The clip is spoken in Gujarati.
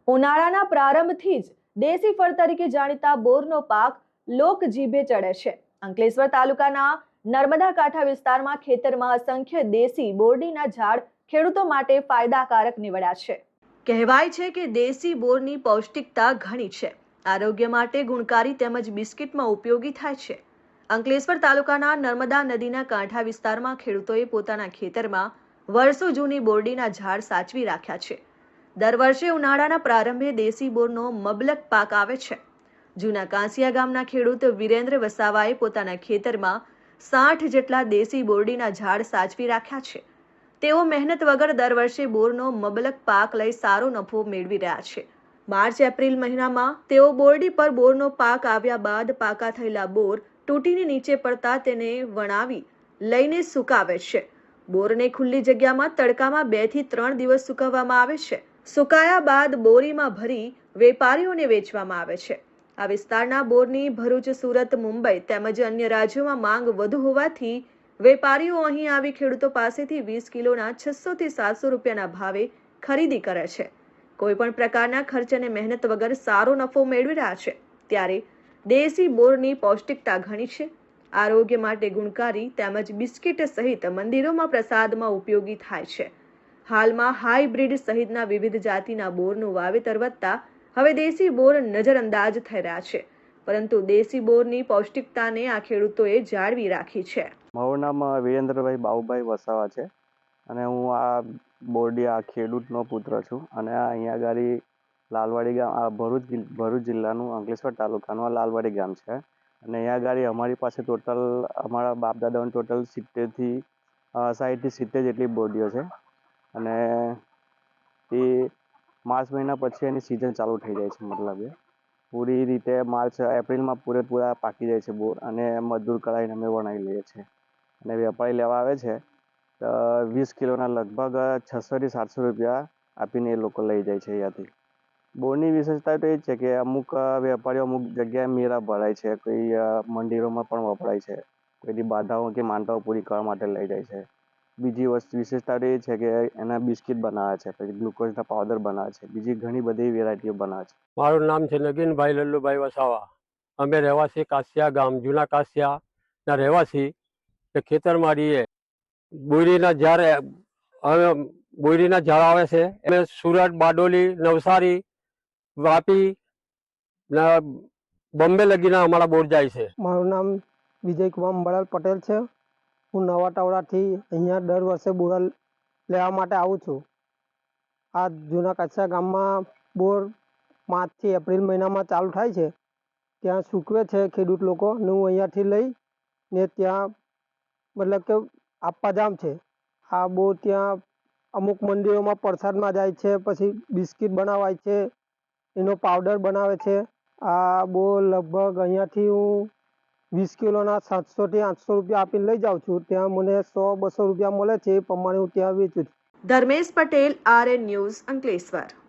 ઉનાળાના પ્રારંભથી જ દેશી ફળ તરીકે જાણીતા બોરનો પાક લોકજીભે ચડે છે. અંકલેશ્વર તાલુકાના નર્મદા કાંઠા વિસ્તારમાં ખેતરમાં અસંખ્ય દેશી બોરડીના ઝાડ ખેડૂતો માટે ફાયદાકારક નીવડ્યા છે. કહેવાય છે કે દેશી બોરની પૌષ્ટિકતા ઘણી છે, આરોગ્ય માટે ગુણકારી તેમજ બિસ્કિટમાં ઉપયોગી થાય છે. અંકલેશ્વર તાલુકાના નર્મદા નદીના કાંઠા વિસ્તારમાં ખેડૂતોએ પોતાના ખેતરમાં વર્ષો જૂની બોરડીના ઝાડ સાચવી રાખ્યા છે. દર વર્ષે ઉનાળાના પ્રારંભે દેશી બોરનો મબલક પાક આવે છે. જૂના કાંસિયા ગામના ખેડૂત વિરેન્દ્ર વસાવાએ પોતાના ખેતરમાં 60 જેટલા દેશી બોરડીના ઝાડ સાચવી રાખ્યા છે. તેઓ મહેનત વગર દર વર્ષે બોરનો મબલક પાક લઈ સારો નફો મેળવી રહ્યા છે. માર્ચ-એપ્રિલ મહિનામાં તેઓ બોરડી પર બોરનો પાક આવ્યા બાદ પાકા થયેલા બોર તૂટીને નીચે પડતા તેને વણાવી લઈને સુકાવે છે. બોરને ખુલ્લી જગ્યામાં તડકામાં 2 થી 3 દિવસ સુકવવામાં આવે છે. સુકાયા બાદ બોરીમાં ભરી વેપારીઓને વેચવામાં આવે છે. આ વિસ્તારના બોરની ભરૂચ, સુરત, મુંબઈ તેમજ અન્ય રાજ્યોમાં માંગ વધુ હોવાથી વેપારીઓ અહીં આવી ખેડૂતો પાસેથી 20 કિલોના 600 થી 700 રૂપિયાના ભાવે ખરીદી કરે છે. કોઈ પણ પ્રકારના ખર્ચ અને મહેનત વગર સારો નફો મેળવી રહ્યા છે. ત્યારે દેશી બોરની પૌષ્ટિકતા ઘણી છે, આરોગ્ય માટે ગુણકારી તેમજ બિસ્કિટ સહિત મંદિરોમાં પ્રસાદમાં ઉપયોગી થાય છે. હાલમાં હાઇબ્રિડ સહિતના વિવિધ જાતિના બોરનું વાવેતર વધતા હવે દેશી બોર નજરઅંદાજ થઈ રહ્યા છે, પરંતુ દેશી બોરની પૌષ્ટિકતાને આ ખેડૂતોએ જાળવી રાખી છે. મારું નામ વિરેન્દ્રભાઈ બાબુભાઈ વસાવા છે અને હું આ બોરડી ખેડૂતનો પુત્ર છું અને અહીંયા આગળ લાલવાડી ગામ, ભરૂચ જિલ્લાનું અંકલેશ્વર તાલુકાનું લાલવાડી ગામ છે અને અહીંયા આગળ અમારી પાસે ટોટલ અમારા બાપ દાદાઓની ટોટલ 60 થી 70 જેટલી બોરડીઓ છે અને એ માર્ચ મહિના પછી એની સિઝન ચાલુ થઈ જાય છે. મતલબ એ પૂરી રીતે માર્ચ-એપ્રિલમાં પૂરેપૂરા પાકી જાય છે બોર અને મજદૂર કરાવીને અમે વણાવી લઈએ છીએ અને વેપારી લેવા આવે છે તો 20 કિલોના લગભગ 600 થી 700 રૂપિયા આપીને એ લોકો લઈ જાય છે અહીંયાથી. બોરની વિશેષતા તો એ જ છે કે અમુક વેપારીઓ અમુક જગ્યાએ મેળા ભરાય છે, કોઈ મંદિરોમાં પણ વપરાય છે, કોઈની બાધાઓ કે માનતાઓ પૂરી કરવા માટે લઈ જાય છે. બીજી વિશેષતા એ છે કે એના બિસ્કિટ બનાવે છે, પછી ગ્લુકોઝના પાવડર બનાવે છે, બીજી ઘણી બધી વેરાયટીઓ બનાવે છે. મારું નામ છે નગીનભાઈ લલ્લુભાઈ વસાવા. અમે રહેવાસી કાસિયા ગામ, જૂના કાસિયાના રહેવાસી. ખેતરમાં રહીએ. બોરીના ઝાડ આવે છે. અમે સુરત, બારડોલી, નવસારી, વાપી, બોમ્બે લગીના અમારા બોર જાય છે. મારું નામ વિજયકુમાર અંબાલાલ પટેલ છે. હું નવા ટાવડાથી અહીંયા દર વર્ષે બોર લેવા માટે આવું છું. આ જૂના કાછિયા ગામમાં બોર માર્ચથી એપ્રિલ મહિનામાં ચાલુ થાય છે. ત્યાં સૂકવે છે ખેડૂત લોકો ને હું અહીંયાથી લઈ ને ત્યાં મતલબ કે આપવા જામ છે. આ બોર ત્યાં અમુક મંદિરોમાં પ્રસાદમાં જાય છે, પછી બિસ્કિટ બનાવાય છે, એનો પાવડર બનાવે છે. આ બોર લગભગ અહીંયાથી હું 20 કિલોના 700 થી 800 રૂપિયા આપીને લઈ જાઉં છું. ત્યાં મને 100-200 રૂપિયા મળે છે, એ પ્રમાણે હું ત્યાં વેચું છું. Dharmesh Patel, RN news, Ankleshwar.